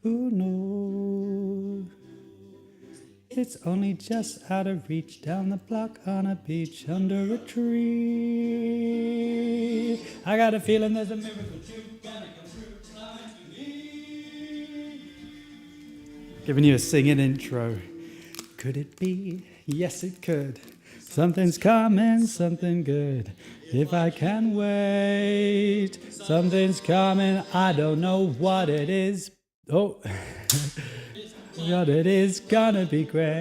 Who knows? It's only just out of reach, down the block on a beach under a tree. I got a feeling there's a miracle too gonna come through flying to me. Giving you a singing intro. Could it be? Yes, it could. Something's coming, something good. If I can wait, something's coming. I don't know what it is. Oh, but it is gonna be great.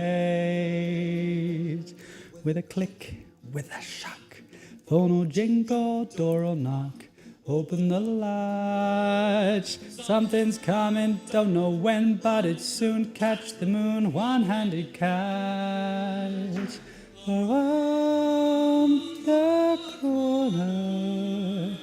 With a click, with a shock, phone will jingle, door will knock. Open the latch, something's coming, don't know when, but it's soon. Catch the moon, one-handed catch. Around the corner.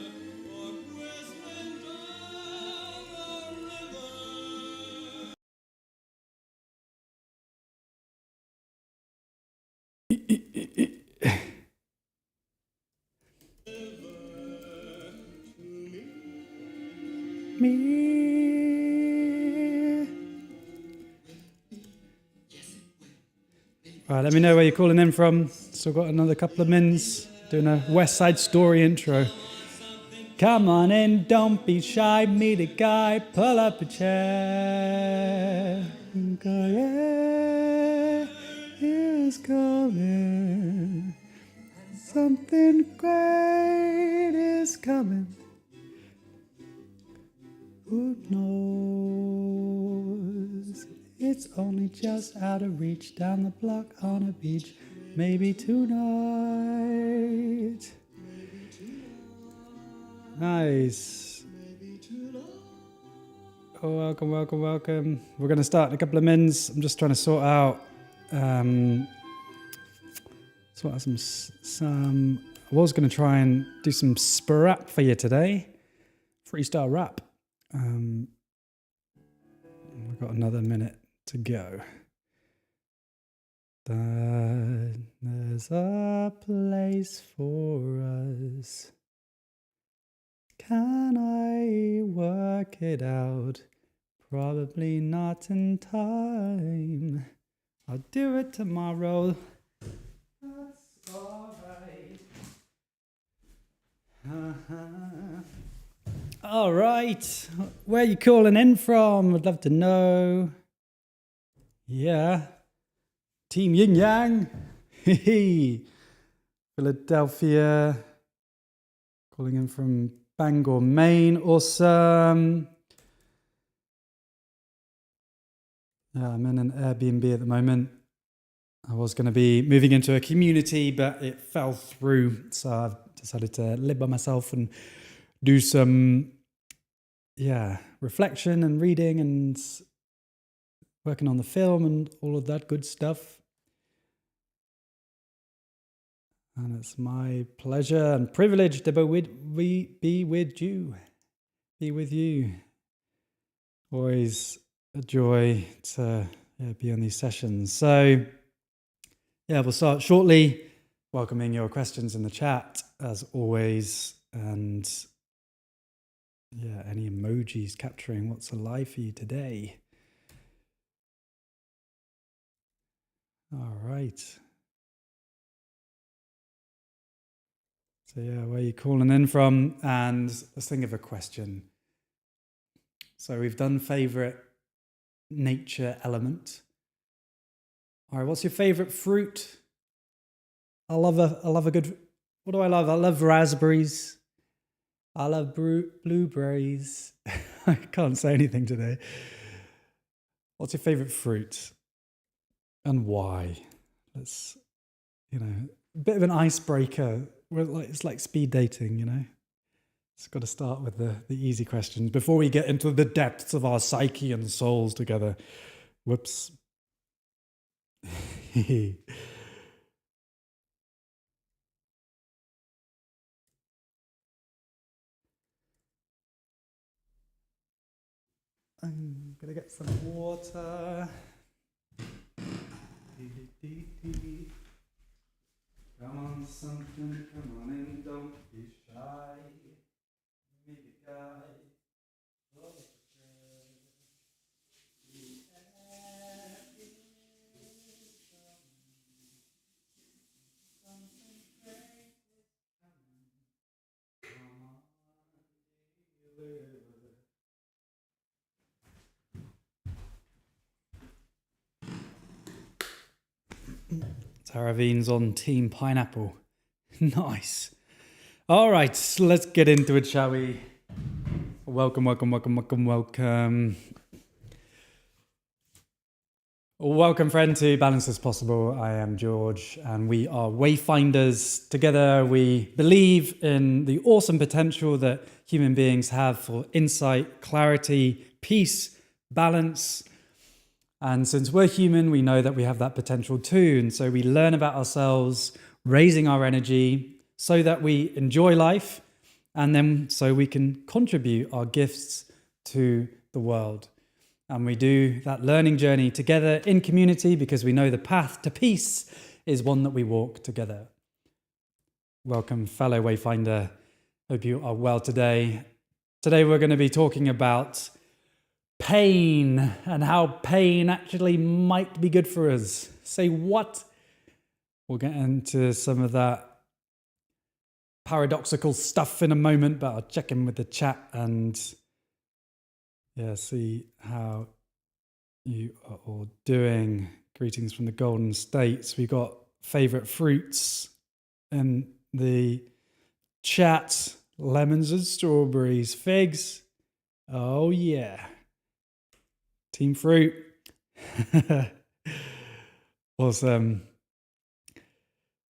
Me. Right, let me know where you're calling in from. Still got another couple of mins doing a West Side Story intro. Come on in, don't be shy, meet a guy, pull up a chair. Yeah, is coming. Something great is coming. Who knows? It's only just out of reach, down the block on a beach. Maybe tonight. Nice. Oh, welcome, welcome, welcome. We're going to start in a couple of minutes. I'm just trying to sort out some. I was going to try and do some rap for you today, freestyle rap. We've got another minute to go. There's a place for us. Can I work it out? Probably not in time. I'll do it tomorrow. That's alright. All right. Where are you calling in from? I'd love to know. Yeah. Team Yin Yang. Philadelphia. Calling in from Bangor, Maine. Awesome. Yeah, I'm in an Airbnb at the moment. I was going to be moving into a community, but it fell through. So I've decided to live by myself and do some, reflection and reading and working on the film and all of that good stuff. And it's my pleasure and privilege to be with you. Be with you. Always a joy to be on these sessions. So, we'll start shortly. Welcoming your questions in the chat, as always. And, any emojis capturing what's alive for you today. All right. So where are you calling in from? And let's think of a question. So we've done favorite nature element. All right, what's your favorite fruit? I love a good. What do I love? I love raspberries. I love blueberries. I can't say anything today. What's your favorite fruit? And why? Let's, a bit of an icebreaker. It's like speed dating, It's got to start with the easy questions before we get into the depths of our psyche and souls together. Whoops. I'm going to get some water. Come on, something, come on in, don't be shy. Meet a guy. Taravine's on Team Pineapple. Nice. All right, so let's get into it, shall we? Welcome. Welcome, friend, to Balance is Possible. I am George, and we are Wayfinders. Together, we believe in the awesome potential that human beings have for insight, clarity, peace, balance. And since we're human, we know that we have that potential too. And so we learn about ourselves, raising our energy so that we enjoy life, and then so we can contribute our gifts to the world. And we do that learning journey together in community because we know the path to peace is one that we walk together. Welcome, fellow Wayfinder. Hope you are well today. Today we're going to be talking about pain and how pain actually might be good for us. Say what? We'll get into some of that paradoxical stuff in a moment, but I'll check in with the chat and see how you are all doing. Greetings from the Golden States. We got favorite fruits in the chat. Lemons and strawberries, figs. Oh yeah. Team fruit. Awesome.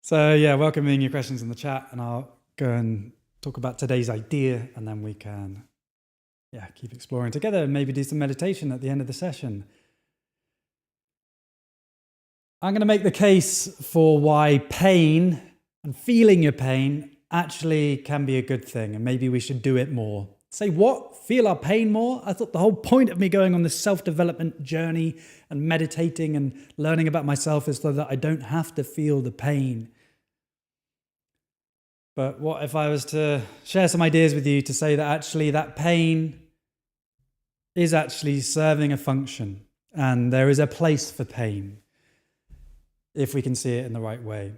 So welcoming your questions in the chat, and I'll go and talk about today's idea, and then we can keep exploring together and maybe do some meditation at the end of the session. I'm going to make the case for why pain and feeling your pain actually can be a good thing, and maybe we should do it more. Say what? Feel our pain more? I thought the whole point of me going on this self-development journey and meditating and learning about myself is so that I don't have to feel the pain. But what if I was to share some ideas with you to say that actually that pain is actually serving a function, and there is a place for pain if we can see it in the right way.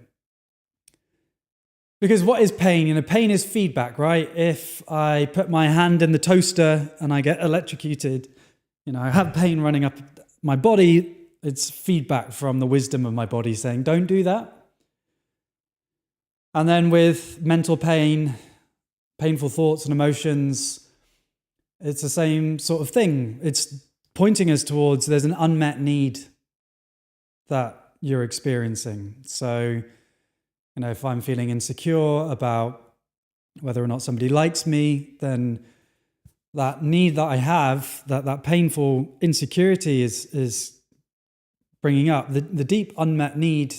Because what is pain? Pain is feedback, right? If I put my hand in the toaster and I get electrocuted, I have pain running up my body. It's feedback from the wisdom of my body saying, don't do that. And then with mental pain, painful thoughts and emotions, it's the same sort of thing. It's pointing us towards there's an unmet need that you're experiencing. So, if I'm feeling insecure about whether or not somebody likes me, then that need that I have, that painful insecurity is bringing up. The deep unmet need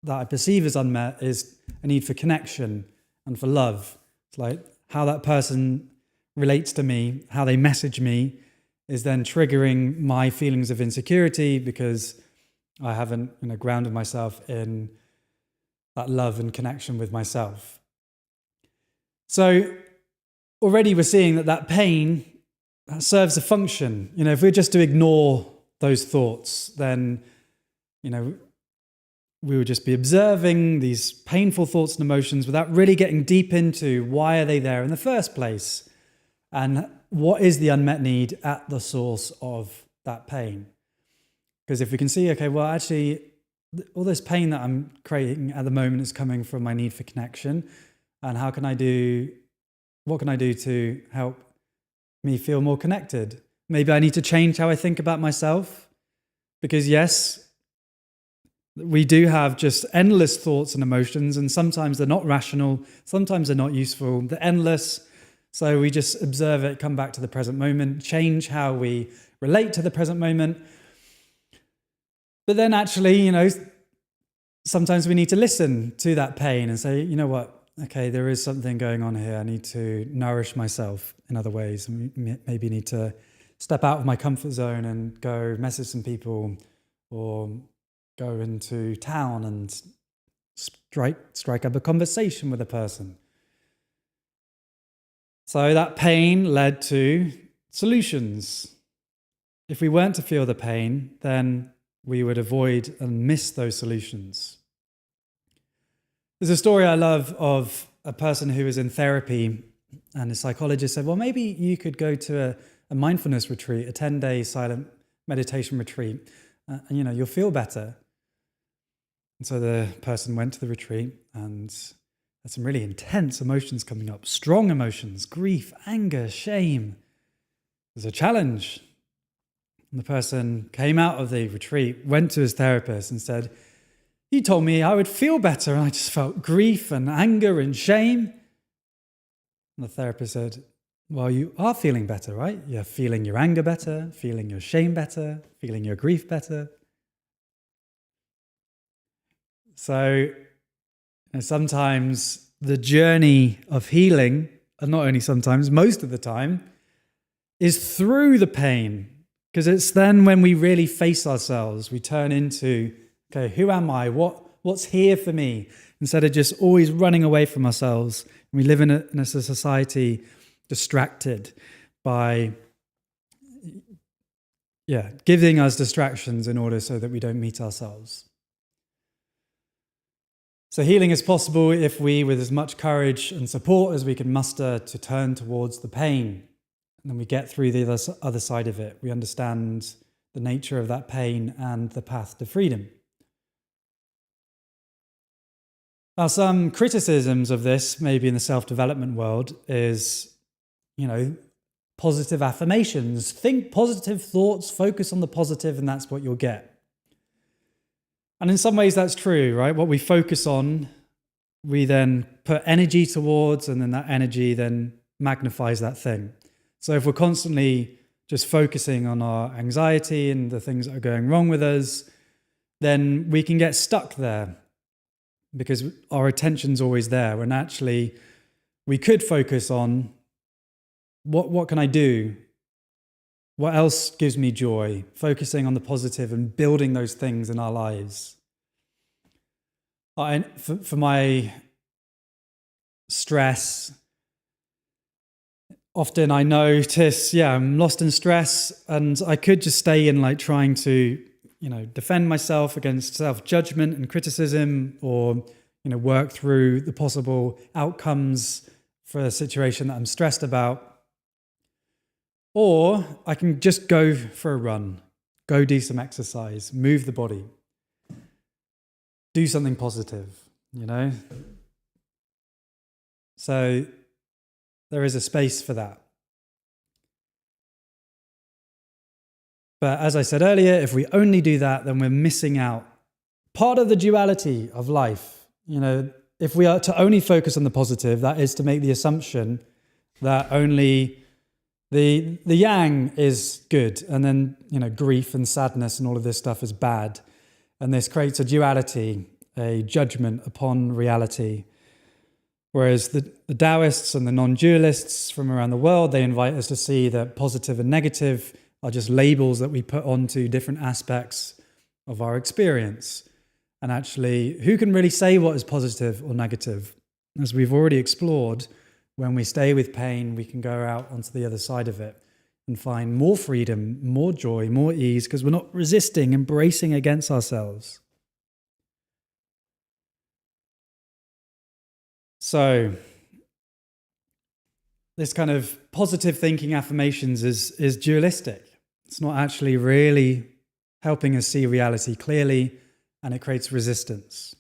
that I perceive as unmet is a need for connection and for love. It's like how that person relates to me, how they message me, is then triggering my feelings of insecurity because I haven't grounded myself in that love and connection with myself. So already we're seeing that pain serves a function. If we're just to ignore those thoughts, then we would just be observing these painful thoughts and emotions without really getting deep into why are they there in the first place and what is the unmet need at the source of that pain. Because if we can see, actually all this pain that I'm creating at the moment is coming from my need for connection, and what can I do to help me feel more connected? Maybe I need to change how I think about myself, because yes, we do have just endless thoughts and emotions, and sometimes they're not rational, sometimes they're not useful, they're endless. So we just observe it, come back to the present moment, change how we relate to the present moment. But then actually, sometimes we need to listen to that pain and say, you know what, there is something going on here. I need to nourish myself in other ways. Maybe need to step out of my comfort zone and go message some people or go into town and strike up a conversation with a person. So that pain led to solutions. If we weren't to feel the pain, then we would avoid and miss those solutions. There's a story I love of a person who was in therapy And the psychologist said, well, maybe you could go to a mindfulness retreat, a 10-day silent meditation retreat, and you'll feel better. And so the person went to the retreat and had some really intense emotions coming up, strong emotions, grief, anger, shame. It was a challenge. And the person came out of the retreat, went to his therapist and said, you told me I would feel better, and I just felt grief and anger and shame. And the therapist said, well, you are feeling better, right? You're feeling your anger better, feeling your shame better, feeling your grief better. So sometimes the journey of healing, and not only sometimes, most of the time, is through the pain. Because it's then when we really face ourselves, we turn into, okay, who am I? What's here for me? Instead of just always running away from ourselves. We live in a society distracted by, giving us distractions in order so that we don't meet ourselves. So healing is possible if we, with as much courage and support as we can muster, to turn towards the pain. And then we get through the other side of it. We understand the nature of that pain and the path to freedom. Now, some criticisms of this, maybe in the self-development world, is, positive affirmations. Think positive thoughts, focus on the positive, and that's what you'll get. And in some ways that's true, right? What we focus on, we then put energy towards, and then that energy then magnifies that thing. So if we're constantly just focusing on our anxiety and the things that are going wrong with us, then we can get stuck there because our attention's always there. When actually we could focus on what can I do? What else gives me joy? Focusing on the positive and building those things in our lives. For my stress, often I notice, I'm lost in stress, and I could just stay in trying to, defend myself against self-judgment and criticism, or, work through the possible outcomes for a situation that I'm stressed about. Or I can just go for a run, go do some exercise, move the body, do something positive, So there is a space for that. But as I said earlier, if we only do that, then we're missing out part of the duality of life. If we are to only focus on the positive, that is to make the assumption that only the yang is good, and then grief and sadness and all of this stuff is bad. And this creates a duality, a judgment upon reality. Whereas the Daoists and the non-dualists from around the world, they invite us to see that positive and negative are just labels that we put onto different aspects of our experience. And actually, who can really say what is positive or negative? As we've already explored, when we stay with pain, we can go out onto the other side of it and find more freedom, more joy, more ease, because we're not resisting and bracing against ourselves. So this kind of positive thinking affirmations is dualistic. It's not actually really helping us see reality clearly, and it creates resistance.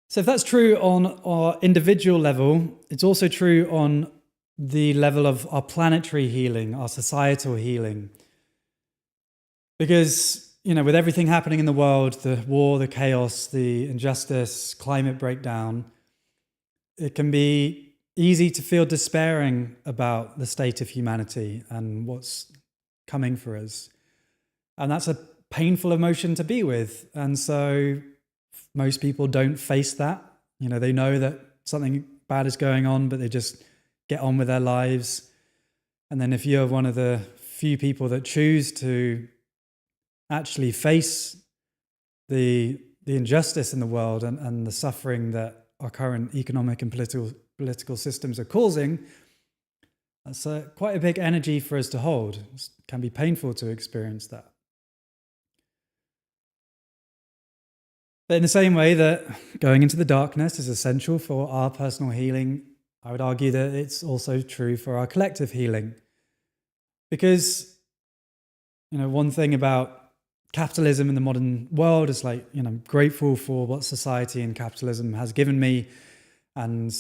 So if that's true on our individual level, it's also true on the level of our planetary healing, our societal healing. Because, with everything happening in the world, the war, the chaos, the injustice, climate breakdown, it can be easy to feel despairing about the state of humanity and what's coming for us. And that's a painful emotion to be with. And so most people don't face that. They know that something bad is going on, but they just get on with their lives. And then if you're one of the few people that choose to actually face the injustice in the world and the suffering that our current economic and political systems are causing, that's quite a big energy for us to hold. It can be painful to experience that. But in the same way that going into the darkness is essential for our personal healing, I would argue that it's also true for our collective healing. Because, one thing about capitalism in the modern world is like, I'm grateful for what society and capitalism has given me. And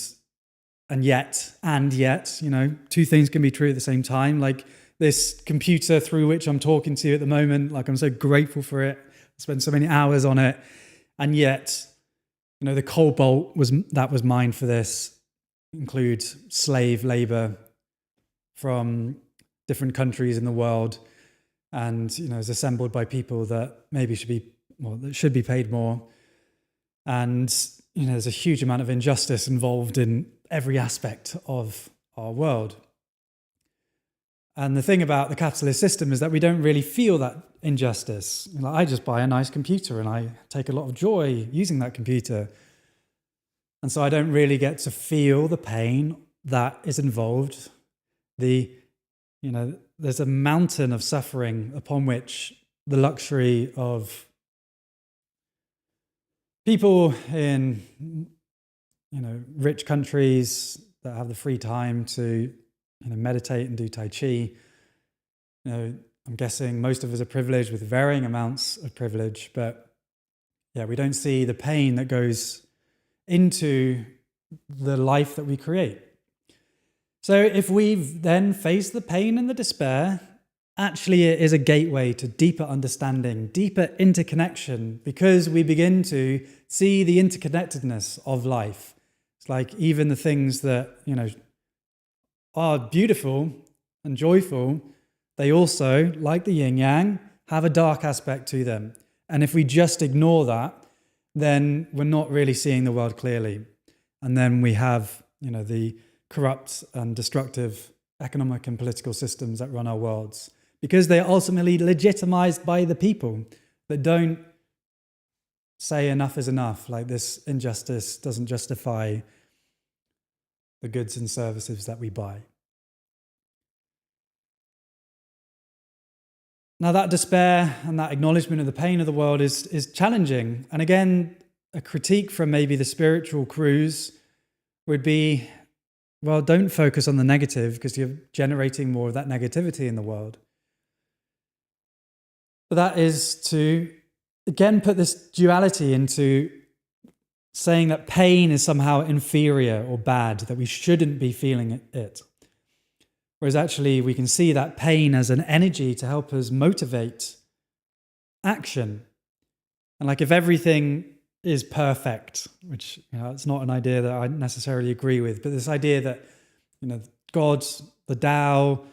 yet, two things can be true at the same time. Like this computer through which I'm talking to you at the moment, like I'm so grateful for it. I spent so many hours on it. And yet, the cobalt was mined for this includes slave labor from different countries in the world, and is assembled by people that maybe should be paid more. And there's a huge amount of injustice involved in every aspect of our world. And the thing about the capitalist system is that we don't really feel that injustice. I just buy a nice computer and I take a lot of joy using that computer. And so I don't really get to feel the pain that is involved. There's a mountain of suffering upon which the luxury of people in, rich countries that have the free time to, meditate and do Tai Chi. I'm guessing most of us are privileged with varying amounts of privilege, but we don't see the pain that goes into the life that we create. So if we've then faced the pain and the despair, actually it is a gateway to deeper understanding, deeper interconnection, because we begin to see the interconnectedness of life. It's like even the things that, are beautiful and joyful, they also, like the yin yang, have a dark aspect to them. And if we just ignore that, then we're not really seeing the world clearly. And then we have, the corrupt and destructive economic and political systems that run our worlds, because they are ultimately legitimized by the people that don't say enough is enough, like this injustice doesn't justify the goods and services that we buy. Now that despair and that acknowledgement of the pain of the world is challenging. And again, a critique from maybe the spiritual crews would be, well, don't focus on the negative because you're generating more of that negativity in the world. But that is to, again, put this duality into saying that pain is somehow inferior or bad, that we shouldn't be feeling it. Whereas actually we can see that pain as an energy to help us motivate action. And like if everything is perfect, which it's not an idea that I necessarily agree with, but this idea that God, the Tao,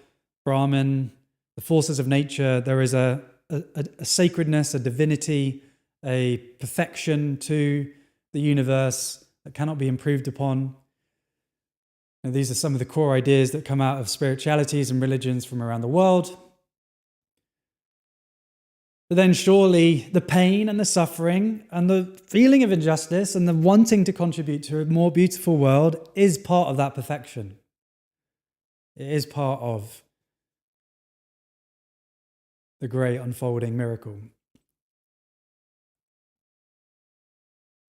Brahman, the forces of nature, there is a sacredness, a divinity, a perfection to the universe that cannot be improved upon. And these are some of the core ideas that come out of spiritualities and religions from around the world. But then surely the pain and the suffering and the feeling of injustice and the wanting to contribute to a more beautiful world is part of that perfection. It is part of the great unfolding miracle.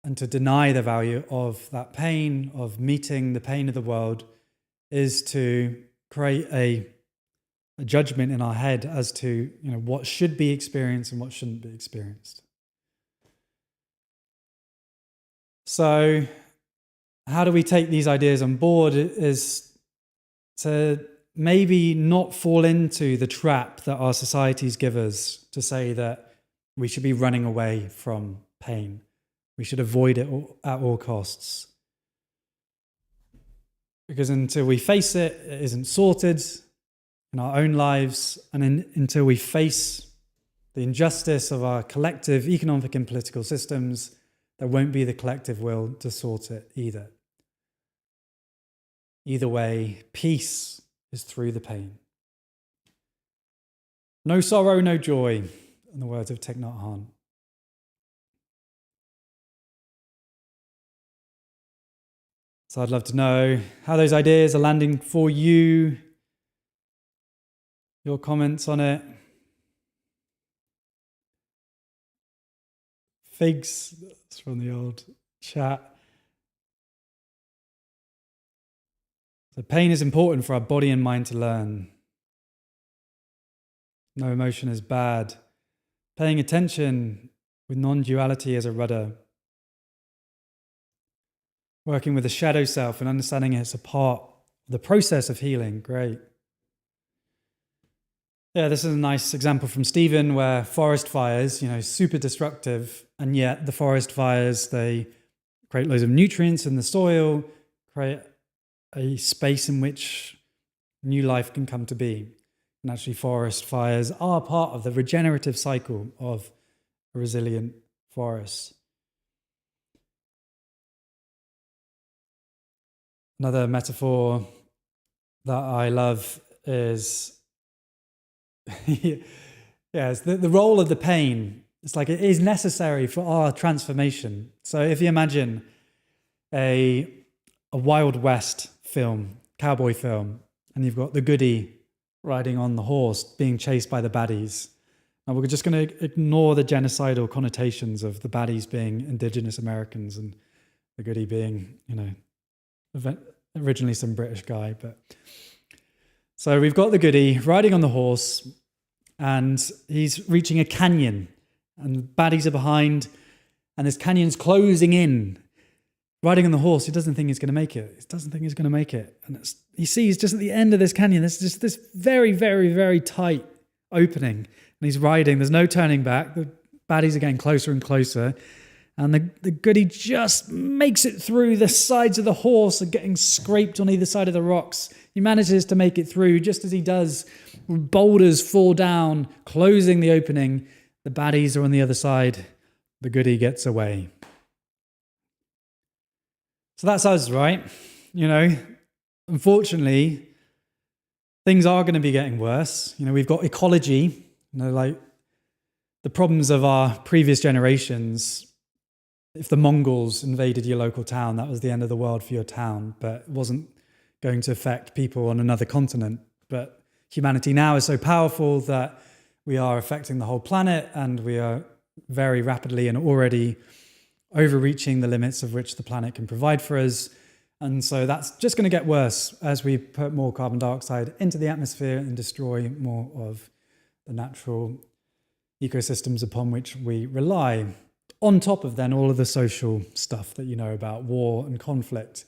And to deny the value of that pain, of meeting the pain of the world, is to create a judgment in our head as to what should be experienced and what shouldn't be experienced. So how do we take these ideas on board is to maybe not fall into the trap that our societies give us to say that we should be running away from pain. We should avoid it at all costs. Because until we face it, it isn't sorted in our own lives, and until we face the injustice of our collective economic and political systems, there won't be the collective will to sort it either. Either way, peace is through the pain. No sorrow, no joy, in the words of Thich Nhat Hanh. So I'd love to know how those ideas are landing for you, your comments on it. Figs, that's from the old chat. So pain is important for our body and mind to learn. No emotion is bad. Paying attention with non-duality as a rudder. Working with the shadow self and understanding it's a part of the process of healing. Great. Yeah, this is a nice example from Stephen where forest fires, super destructive, and yet the forest fires, they create loads of nutrients in the soil, create a space in which new life can come to be. And actually forest fires are part of the regenerative cycle of a resilient forest. Another metaphor that I love is it's the role of the pain. It's like it is necessary for our transformation. So if you imagine a Wild West film, cowboy film, and you've got the goody riding on the horse being chased by the baddies. And we're just going to ignore the genocidal connotations of the baddies being indigenous Americans and the goody being, originally some British guy. But so we've got the goody riding on the horse and he's reaching a canyon and the baddies are behind and this canyon's closing in. Riding on the horse, he doesn't think he's going to make it. He doesn't think he's going to make it. And he sees just at the end of this canyon, there's just this very, very, very tight opening. And he's riding. There's no turning back. The baddies are getting closer and closer. And the goody just makes it through. The sides of the horse are getting scraped on either side of the rocks. He manages to make it through. Just as he does, boulders fall down, closing the opening. The baddies are on the other side. The goody gets away. So that's us, right? Unfortunately, things are going to be getting worse. We've got ecology, like the problems of our previous generations. If the Mongols invaded your local town, that was the end of the world for your town, but it wasn't going to affect people on another continent. But humanity now is so powerful that we are affecting the whole planet, and we are very rapidly and already overreaching the limits of which the planet can provide for us. And so that's just going to get worse as we put more carbon dioxide into the atmosphere and destroy more of the natural ecosystems upon which we rely. On top of then all of the social stuff that you know about, war and conflict.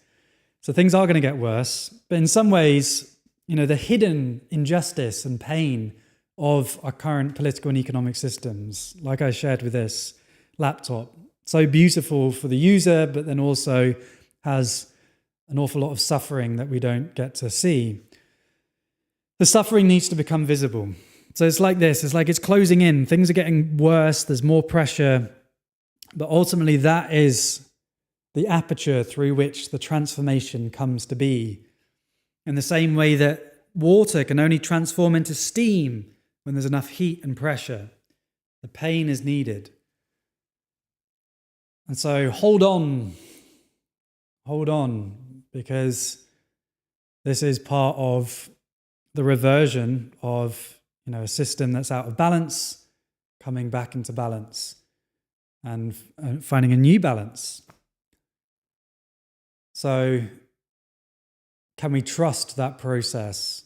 So things are going to get worse. But in some ways, the hidden injustice and pain of our current political and economic systems, like I shared with this laptop, so beautiful for the user, but then also has an awful lot of suffering that we don't get to see. The suffering needs to become visible. So it's like this, it's like it's closing in, things are getting worse, there's more pressure, but ultimately that is the aperture through which the transformation comes to be. In the same way that water can only transform into steam when there's enough heat and pressure, the pain is needed. And so hold on, because this is part of the reversion of, a system that's out of balance, coming back into balance and finding a new balance. So can we trust that process?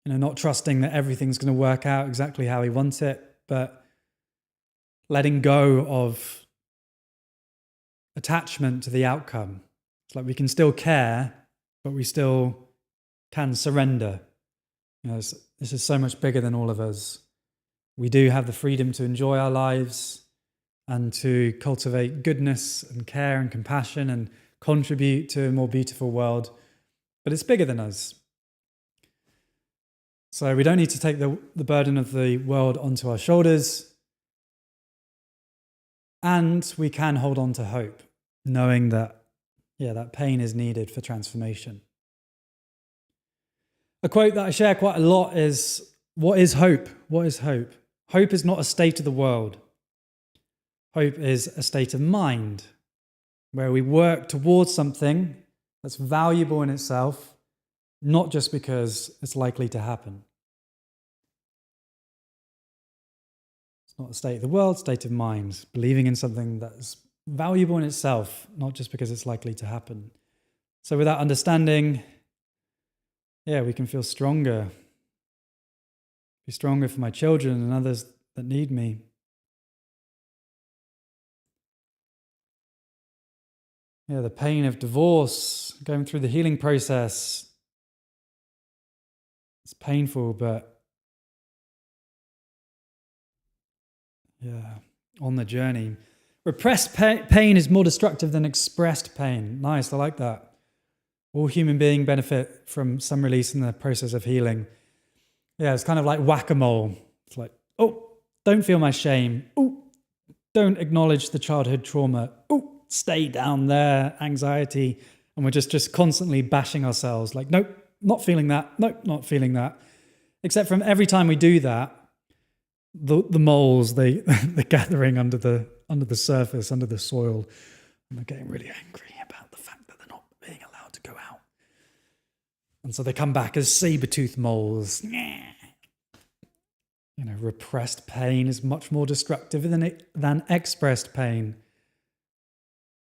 Not trusting that everything's going to work out exactly how we want it, but letting go of attachment to the outcome. It's like we can still care, but we still can surrender. This is so much bigger than all of us. We do have the freedom to enjoy our lives and to cultivate goodness and care and compassion and contribute to a more beautiful world, but it's bigger than us. So we don't need to take the burden of the world onto our shoulders, and we can hold on to hope, knowing that, that pain is needed for transformation. A quote that I share quite a lot is, what is hope? What is hope? Hope is not a state of the world. Hope is a state of mind, where we work towards something that's valuable in itself, not just because it's likely to happen. It's not a state of the world, state of mind, believing in something that's valuable in itself, not just because it's likely to happen. So with that understanding, we can feel stronger. Be stronger for my children and others that need me. Yeah, the pain of divorce, going through the healing process. It's painful, but on the journey. Repressed pain is more destructive than expressed pain. Nice, I like that. All human beings benefit from some release in the process of healing. Yeah, it's kind of like whack-a-mole. It's like, oh, don't feel my shame. Oh, don't acknowledge the childhood trauma. Oh, stay down there, anxiety. And we're just constantly bashing ourselves like, nope, not feeling that. Nope, not feeling that. Except from every time we do that, the moles, they're gathering under the surface, under the soil, and they're getting really angry about the fact that they're not being allowed to go out. And so they come back as saber-toothed moles. Repressed pain is much more destructive than expressed pain,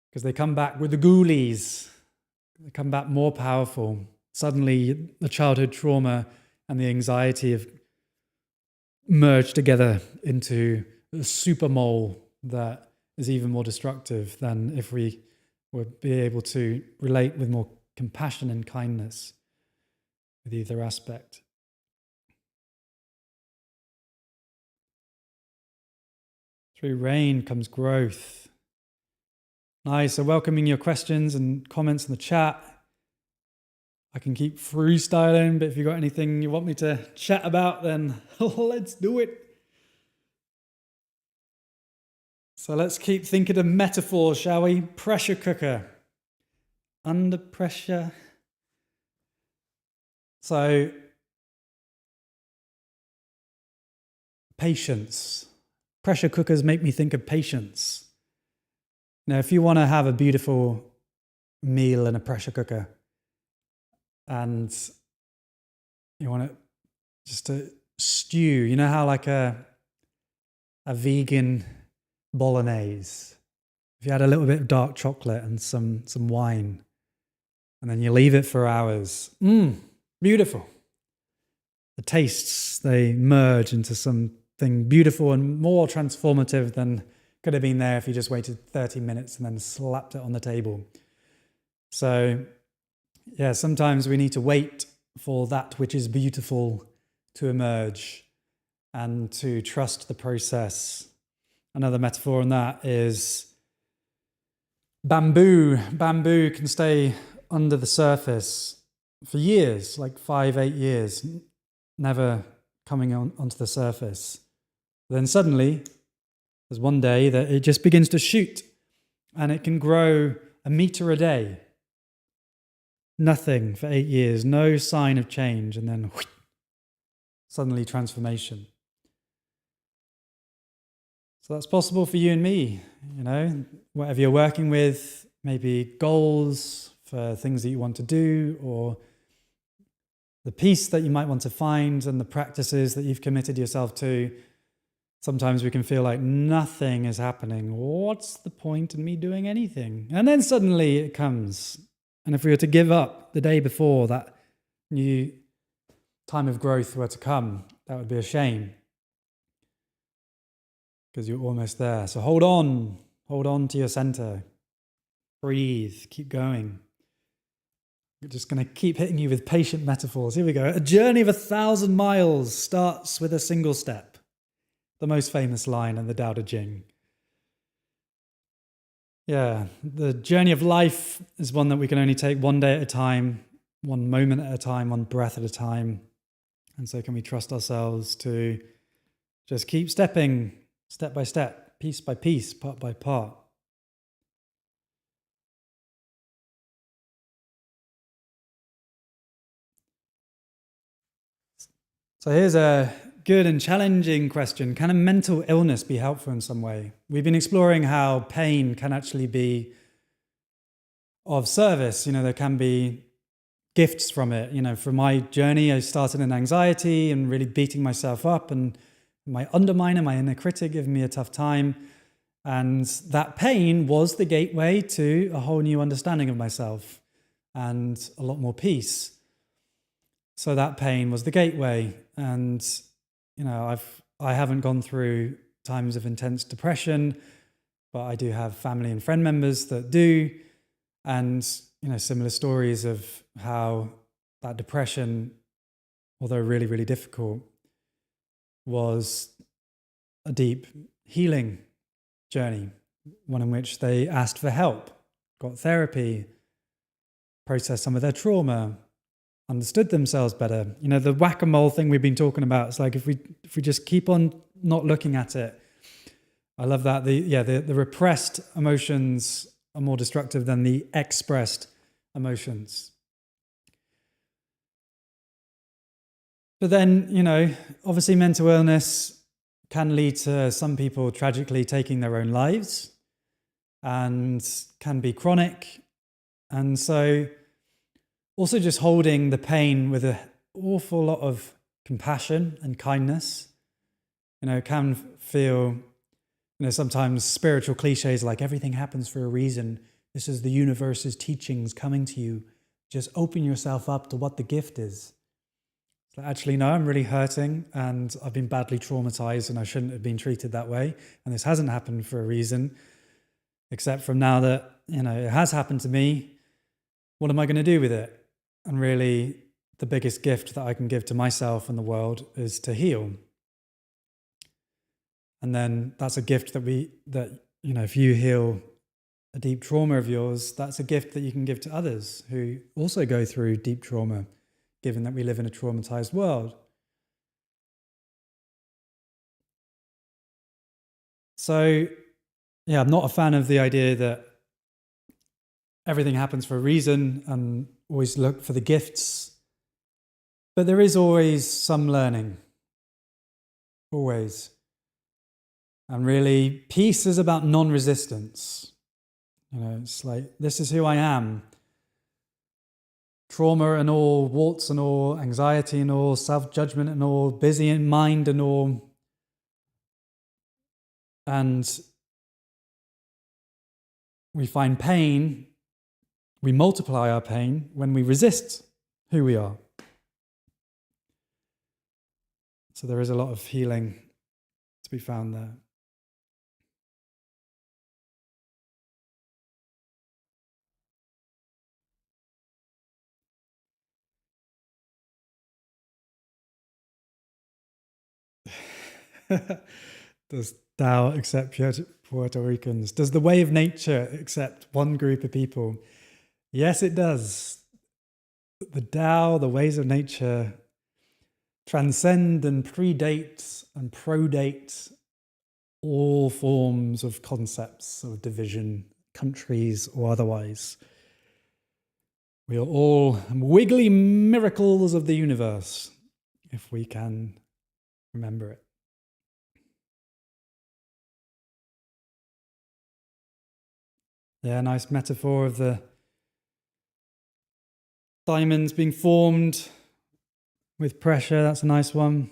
because they come back with the ghoulies. They come back more powerful. Suddenly, the childhood trauma and the anxiety have merged together into a super mole that is even more destructive than if we would be able to relate with more compassion and kindness with either aspect. Through rain comes growth. Nice. So welcoming your questions and comments in the chat. I can keep freestyling, but if you've got anything you want me to chat about, then let's do it. So let's keep thinking of metaphors, shall we? Pressure cooker. Under pressure. So, patience. Pressure cookers make me think of patience. Now, if you want to have a beautiful meal in a pressure cooker, and you want it just to stew, you know how like a vegan bolognese, if you had a little bit of dark chocolate and some wine, and then you leave it for hours, beautiful. The tastes, they merge into something beautiful and more transformative than could have been there if you just waited 30 minutes and then slapped it on the table. So sometimes we need to wait for that which is beautiful to emerge and to trust the process. Another metaphor on that is bamboo. Bamboo can stay under the surface for years, like 5-8 years, never coming onto the surface. Then suddenly, there's one day that it just begins to shoot, and it can grow 1 meter a day. Nothing for 8 years, no sign of change, and then suddenly transformation. So that's possible for you and me, whatever you're working with, maybe goals for things that you want to do, or the peace that you might want to find and the practices that you've committed yourself to. Sometimes we can feel like nothing is happening. What's the point in me doing anything? And then suddenly it comes. And if we were to give up the day before that new time of growth were to come, that would be a shame, because you're almost there. So hold on to your center. Breathe, keep going. We're just going to keep hitting you with patient metaphors. Here we go. A journey of 1,000 miles starts with a single step. The most famous line in the Tao Te Ching. Yeah, the journey of life is one that we can only take one day at a time, one moment at a time, one breath at a time. And so can we trust ourselves to just keep stepping step by step, piece by piece, part by part. So here's a good and challenging question. Can a mental illness be helpful in some way? We've been exploring how pain can actually be of service. There can be gifts from it. From my journey, I started in anxiety and really beating myself up, and my underminer, my inner critic, giving me a tough time. And that pain was the gateway to a whole new understanding of myself and a lot more peace. So that pain was the gateway. And, I haven't gone through times of intense depression, but I do have family and friend members that do. And, similar stories of how that depression, although really, really difficult, was a deep healing journey, one in which they asked for help, got therapy, processed some of their trauma, understood themselves better. The whack-a-mole thing we've been talking about, it's like if we just keep on not looking at it. I love that. The repressed emotions are more destructive than the expressed emotions. But then, obviously mental illness can lead to some people tragically taking their own lives and can be chronic. And so also just holding the pain with an awful lot of compassion and kindness, can feel, sometimes spiritual cliches like everything happens for a reason. This is the universe's teachings coming to you. Just open yourself up to what the gift is. So actually, no, I'm really hurting and I've been badly traumatized and I shouldn't have been treated that way. And this hasn't happened for a reason, except from now that, it has happened to me. What am I going to do with it? And really, the biggest gift that I can give to myself and the world is to heal. And then that's a gift that if you heal a deep trauma of yours, that's a gift that you can give to others who also go through deep trauma, given that we live in a traumatized world. So, I'm not a fan of the idea that everything happens for a reason and always look for the gifts. But there is always some learning. Always. And really, peace is about non-resistance. It's like, this is who I am. Trauma and all, warts and all, anxiety and all, self-judgment and all, busy in mind and all. And we find pain, we multiply our pain when we resist who we are. So there is a lot of healing to be found there. Does Tao accept Puerto Ricans? Does the way of nature accept one group of people? Yes, it does. The Tao, the ways of nature, transcend and predate and prodate all forms of concepts of division, countries or otherwise. We are all wiggly miracles of the universe, if we can remember it. Yeah, nice metaphor of the diamonds being formed with pressure. That's a nice one.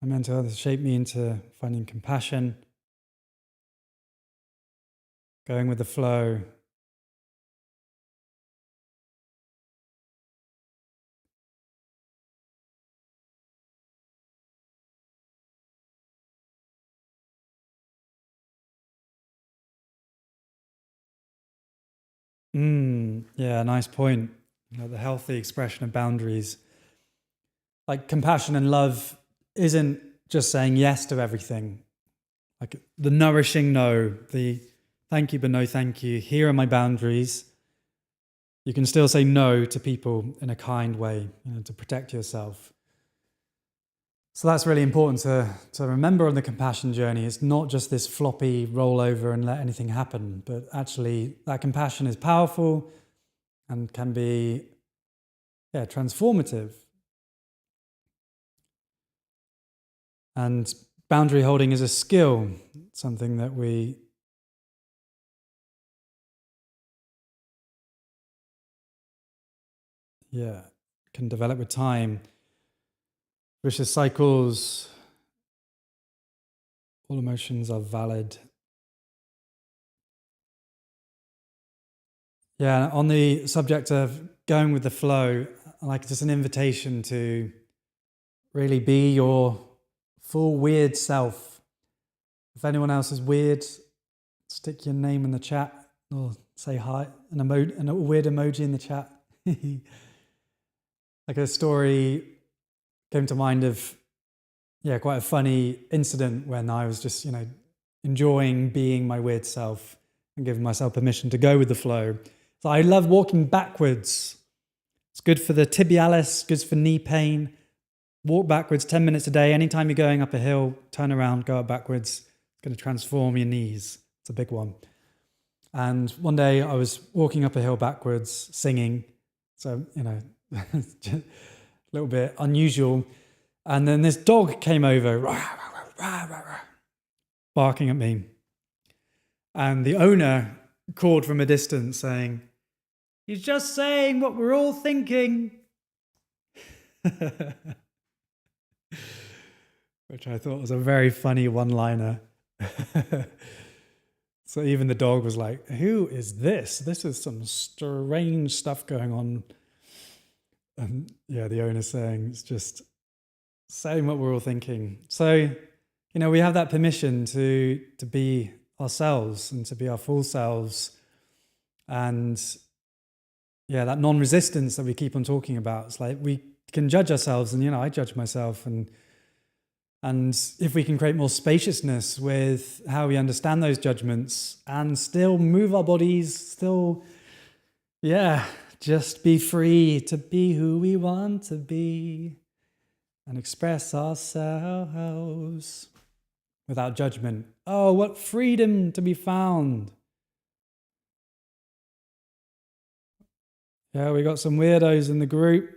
I meant to shape me into finding compassion, going with the flow. Yeah, nice point. The healthy expression of boundaries. Like compassion and love isn't just saying yes to everything. Like the nourishing no, the thank you but no thank you. Here are my boundaries. You can still say no to people in a kind way, to protect yourself. So that's really important to remember on the compassion journey. It's not just this floppy roll over and let anything happen, but actually that compassion is powerful and can be transformative. And boundary holding is a skill, something that we can develop with time. Vicious cycles, all emotions are valid. Yeah, on the subject of going with the flow, like just an invitation to really be your full weird self. If anyone else is weird, stick your name in the chat or say hi, and a weird emoji in the chat. Like a story came to mind of, quite a funny incident when I was just, enjoying being my weird self and giving myself permission to go with the flow. So I love walking backwards. It's good for the tibialis, good for knee pain. Walk backwards 10 minutes a day. Anytime you're going up a hill, turn around, go up backwards. It's going to transform your knees. It's a big one. And one day I was walking up a hill backwards, singing. So, just a little bit unusual. And then this dog came over, barking at me. And the owner called from a distance saying, "He's just saying what we're all thinking." Which I thought was a very funny one-liner. So even the dog was like, "Who is this? This is some strange stuff going on." And the owner saying, it's just saying what we're all thinking. So, we have that permission to be ourselves and to be our full selves. And that non-resistance that we keep on talking about. It's like we can judge ourselves, and I judge myself, and if we can create more spaciousness with how we understand those judgments and still move our bodies, still just be free to be who we want to be and express ourselves without judgment. Oh, what freedom to be found. Yeah, we got some weirdos in the group.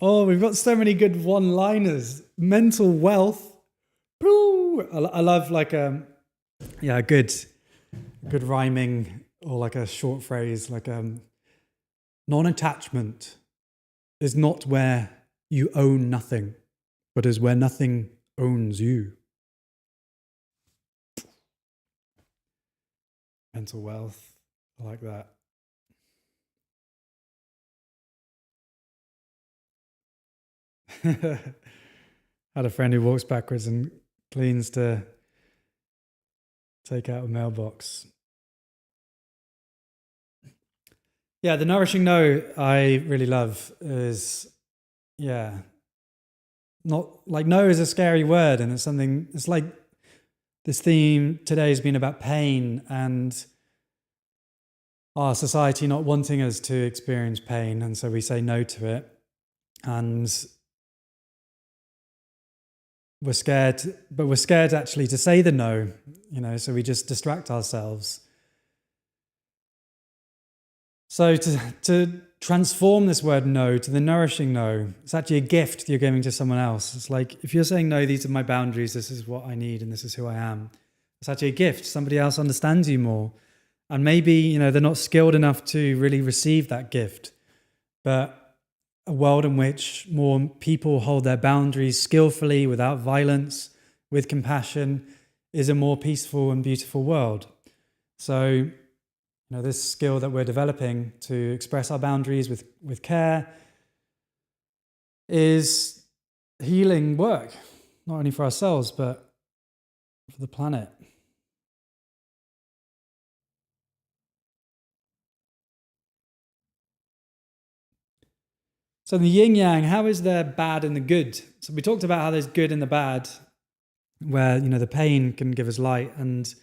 Oh, we've got so many good one-liners. Mental wealth. Woo! I love like a good rhyming, or like a short phrase, like non-attachment is not where you own nothing, but is where nothing owns you. Mental wealth. I like that. Had a friend who walks backwards and cleans to take out a mailbox. Yeah, the nourishing no I really love is, not like no is a scary word, and it's like this theme today has been about pain and our society not wanting us to experience pain, and so we say no to it. And we're scared actually to say the no, so we just distract ourselves. So to transform this word no to the nourishing no, it's actually a gift you're giving to someone else. It's like, if you're saying no, these are my boundaries, this is what I need, and this is who I am. It's actually a gift. Somebody else understands you more. And maybe, they're not skilled enough to really receive that gift. But a world in which more people hold their boundaries skillfully, without violence, with compassion, is a more peaceful and beautiful world. So, this skill that we're developing to express our boundaries with care is healing work, not only for ourselves, but for the planet. So the yin yang, how is there bad and the good? So we talked about how there's good and the bad, where the pain can give us light, and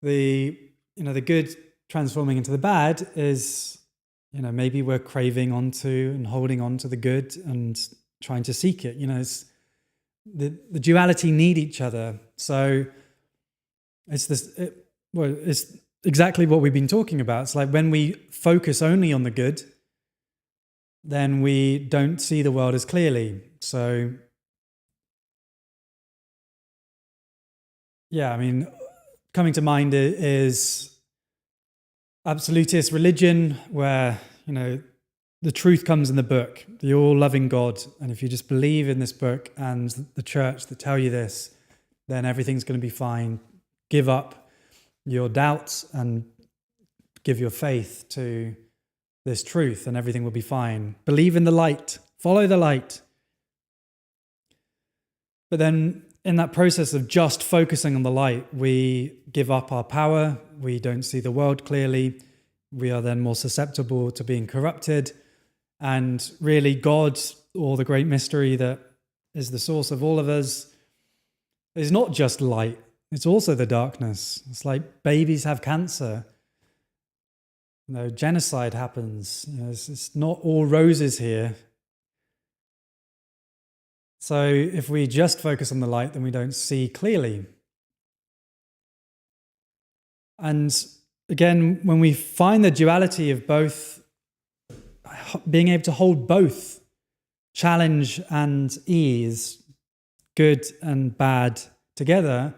the good transforming into the bad is maybe we're craving onto and holding on to the good and trying to seek it. It's the duality need each other. So it's it's exactly what we've been talking about. It's like when we focus only on the good, then we don't see the world as clearly. So, coming to mind is absolutist religion, where, the truth comes in the book, the all-loving God. And if you just believe in this book and the church that tell you this, then everything's going to be fine. give up your doubts and give your faith to this truth, and everything will be fine. Believe in the light, follow the light. But then in that process of just focusing on the light, we give up our power, we don't see the world clearly, we are then more susceptible to being corrupted. And really, God, or the great mystery that is the source of all of us, is not just light, it's also the darkness. It's like babies have cancer. Genocide happens. It's not all roses here. So if we just focus on the light, then we don't see clearly. And again, when we find the duality of both, being able to hold both challenge and ease, good and bad together,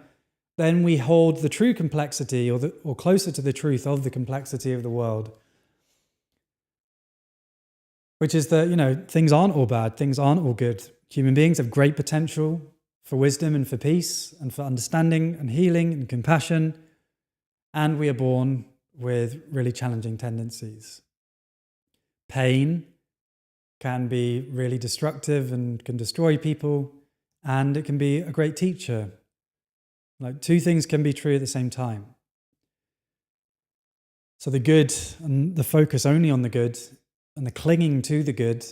then we hold the true complexity, or closer to the truth of the complexity of the world. Which is that, things aren't all bad, things aren't all good. Human beings have great potential for wisdom and for peace and for understanding and healing and compassion. And we are born with really challenging tendencies. Pain can be really destructive and can destroy people, and it can be a great teacher. Like, two things can be true at the same time. So the good and the focus only on the good and the clinging to the good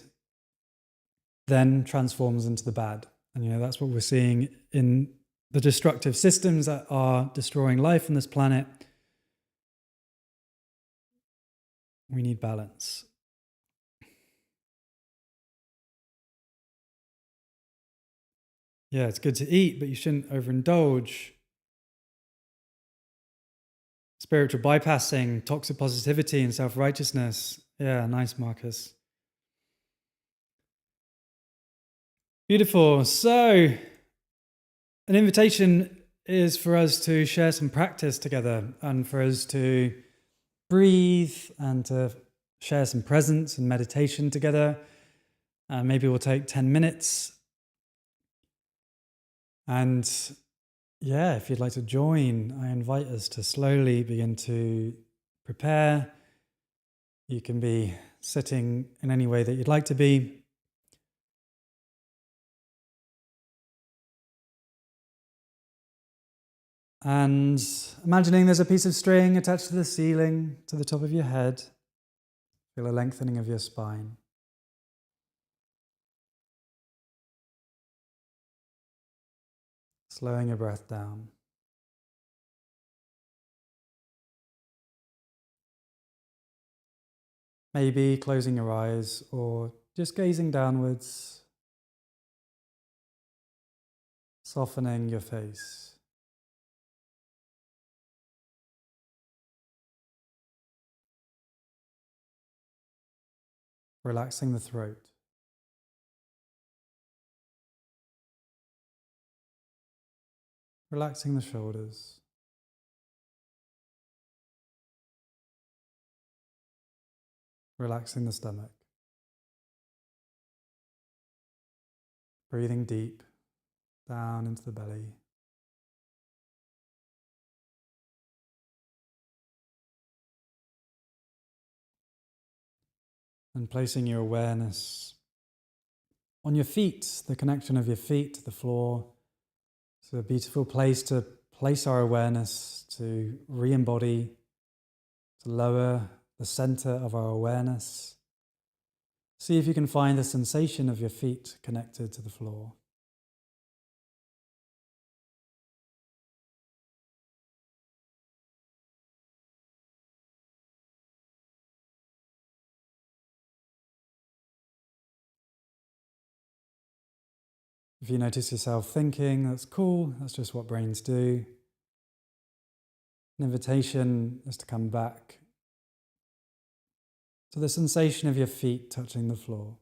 then transforms into the bad. And that's what we're seeing in the destructive systems that are destroying life on this planet. We need balance. Yeah, it's good to eat, but you shouldn't overindulge. Spiritual bypassing, toxic positivity, and self-righteousness. Yeah, nice, Marcus. Beautiful. So, an invitation is for us to share some practice together and for us to breathe and to share some presence and meditation together. Maybe we'll take 10 minutes. And yeah, if you'd like to join, I invite us to slowly begin to prepare. You can be sitting in any way that you'd like to be. And imagining there's a piece of string attached to the ceiling, to the top of your head. Feel a lengthening of your spine. Slowing your breath down. Maybe closing your eyes or just gazing downwards, softening your face. Relaxing the throat. Relaxing the shoulders. Relaxing the stomach. Breathing deep down into the belly. And placing your awareness on your feet, the connection of your feet to the floor. It's a beautiful place to place our awareness, to re-embody, to lower the center of our awareness. See if you can find the sensation of your feet connected to the floor. If you notice yourself thinking, that's cool, that's just what brains do. An invitation is to come back to the sensation of your feet touching the floor.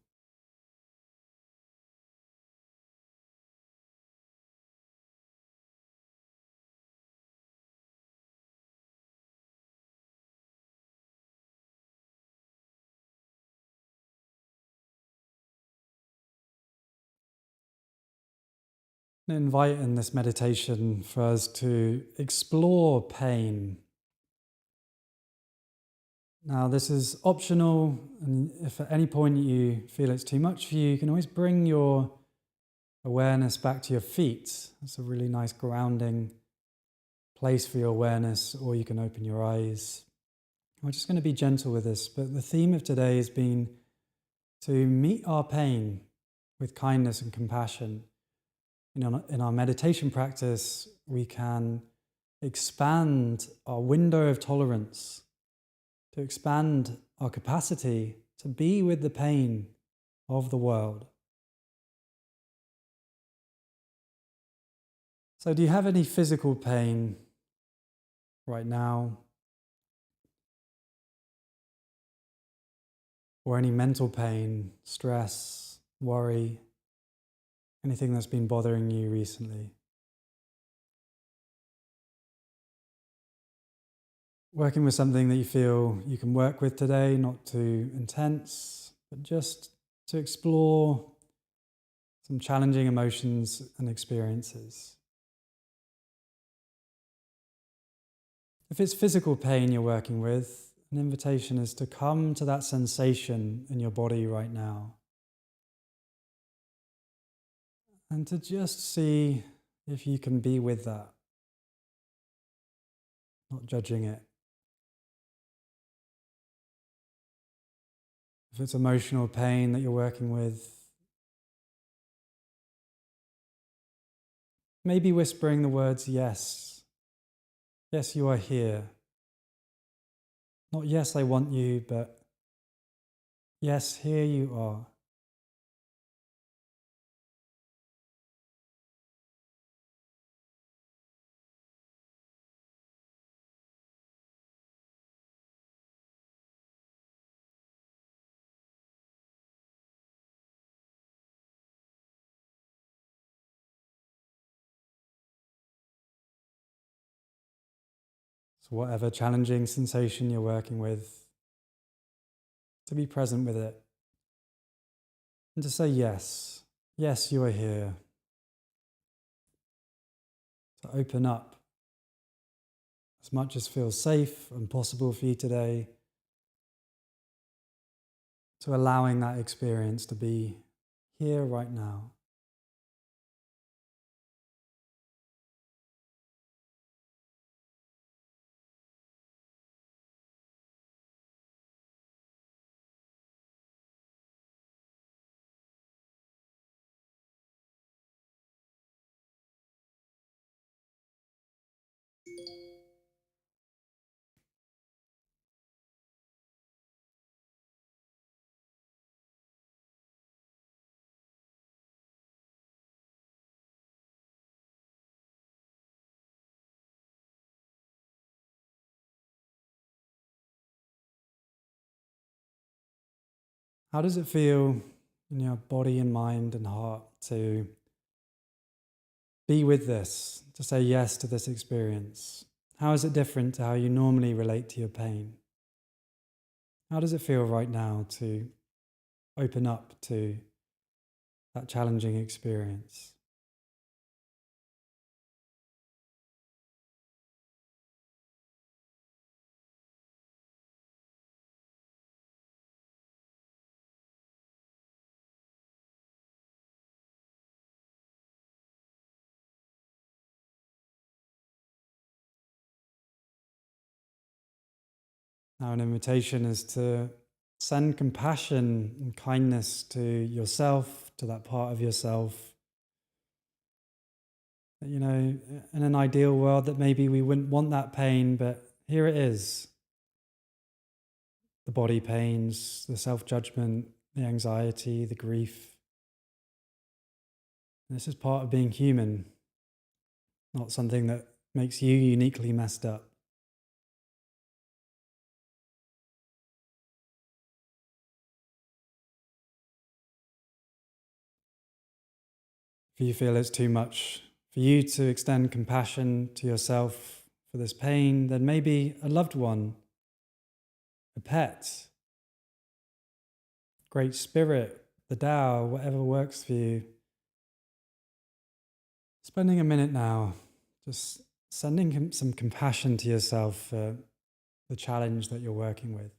I invite in this meditation for us to explore pain. Now, this is optional, and if at any point you feel it's too much for you, you can always bring your awareness back to your feet. That's a really nice grounding place for your awareness, or you can open your eyes. We're just going to be gentle with this, but the theme of today has been to meet our pain with kindness and compassion. In our meditation practice, we can expand our window of tolerance, to expand our capacity to be with the pain of the world. So, do you have any physical pain right now? Or any mental pain, stress, worry, anything that's been bothering you recently? Working with something that you feel you can work with today, not too intense, but just to explore some challenging emotions and experiences. If it's physical pain you're working with, an invitation is to come to that sensation in your body right now and to just see if you can be with that, not judging it. If it's emotional pain that you're working with, maybe whispering the words, yes. Yes, you are here. Not yes, I want you, but yes, here you are. So whatever challenging sensation you're working with, to be present with it. And to say yes. Yes, you are here. To open up as much as feels safe and possible for you today, to allowing that experience to be here right now. How does it feel in your body and mind and heart to be with this, to say yes to this experience? How is it different to how you normally relate to your pain? How does it feel right now to open up to that challenging experience? Now, an invitation is to send compassion and kindness to yourself, to that part of yourself. You know, in an ideal world that maybe we wouldn't want that pain, but here it is. The body pains, the self-judgment, the anxiety, the grief. This is part of being human, not something that makes you uniquely messed up. If you feel it's too much for you to extend compassion to yourself for this pain, then maybe a loved one, a pet, great spirit, the Tao, whatever works for you. Spending a minute now, just sending some compassion to yourself for the challenge that you're working with.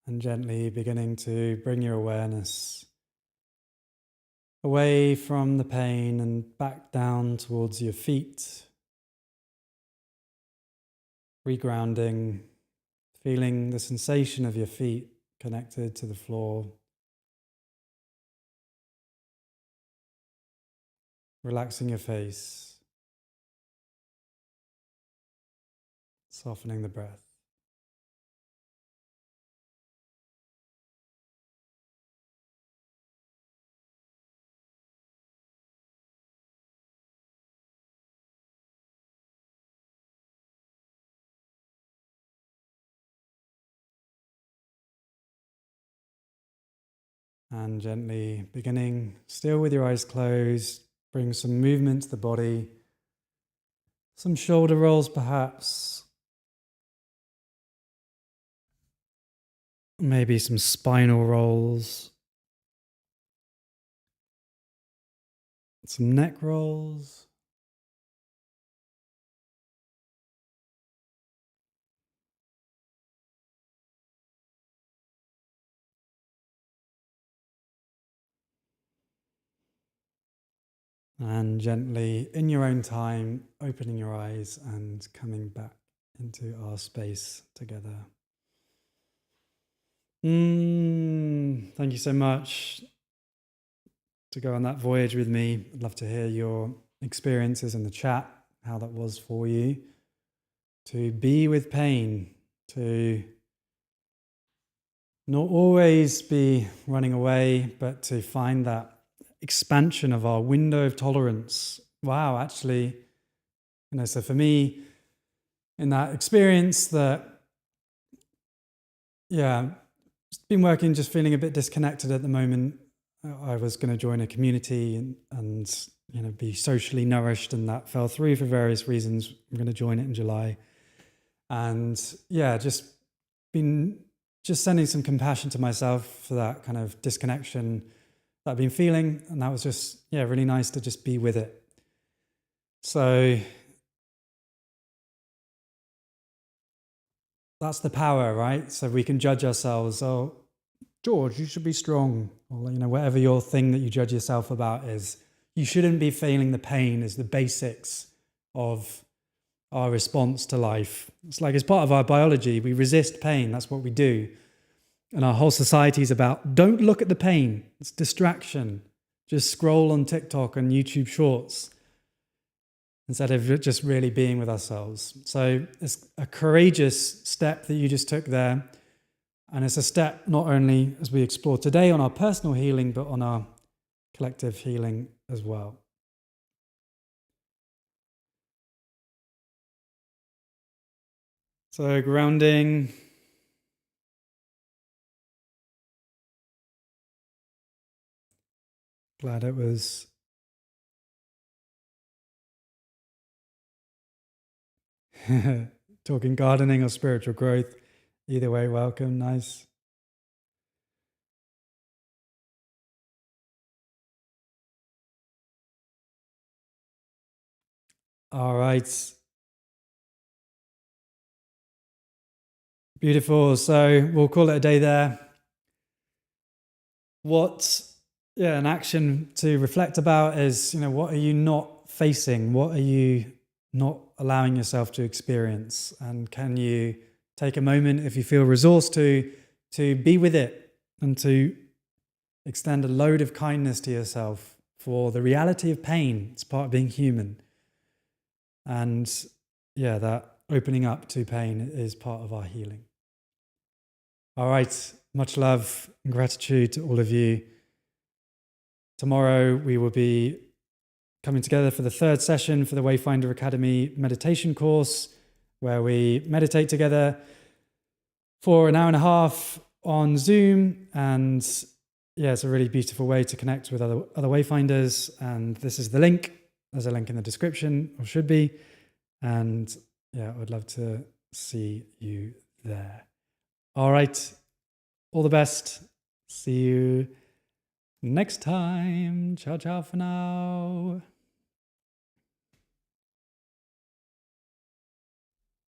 And gently beginning to bring your awareness away from the pain and back down towards your feet, regrounding, feeling the sensation of your feet connected to the floor, relaxing your face, softening the breath. And gently beginning, still with your eyes closed, bring some movement to the body, some shoulder rolls perhaps, maybe some spinal rolls, some neck rolls. And gently, in your own time, opening your eyes and coming back into our space together. Thank you so much to go on that voyage with me. I'd love to hear your experiences in the chat, how that was for you. To be with pain, to not always be running away, but to find that expansion of our window of tolerance. Wow, actually, so for me, in that experience just been working, just feeling a bit disconnected at the moment. I was going to join a community and be socially nourished, and that fell through for various reasons. I'm going to join it in July. And just sending some compassion to myself for that kind of disconnection that I've been feeling. And that was just, really nice to just be with it. So that's the power, right? So we can judge ourselves. Oh, George, you should be strong. Or, whatever your thing that you judge yourself about is, you shouldn't be feeling the pain is the basics of our response to life. It's like, as part of our biology, we resist pain. That's what we do. And our whole society is about, don't look at the pain. It's distraction. Just scroll on TikTok and YouTube Shorts instead of just really being with ourselves. So it's a courageous step that you just took there. And it's a step not only, as we explore today, on our personal healing, but on our collective healing as well. So grounding. Glad it was talking gardening or spiritual growth. Either way, welcome. Nice. All right. Beautiful. So we'll call it a day there. An action to reflect about is, what are you not facing? What are you not allowing yourself to experience? And can you take a moment, if you feel resourced to be with it and to extend a load of kindness to yourself for the reality of pain. It's part of being human. And yeah, that opening up to pain is part of our healing. All right. Much love and gratitude to all of you. Tomorrow we will be coming together for the third session for the Wayfinder Academy meditation course, where we meditate together for an hour and a half on Zoom. And yeah, it's a really beautiful way to connect with other Wayfinders. And this is the link. There's a link in the description, or should be. And yeah, I would love to see you there. All right. All the best. See you next time. Ciao, ciao for now.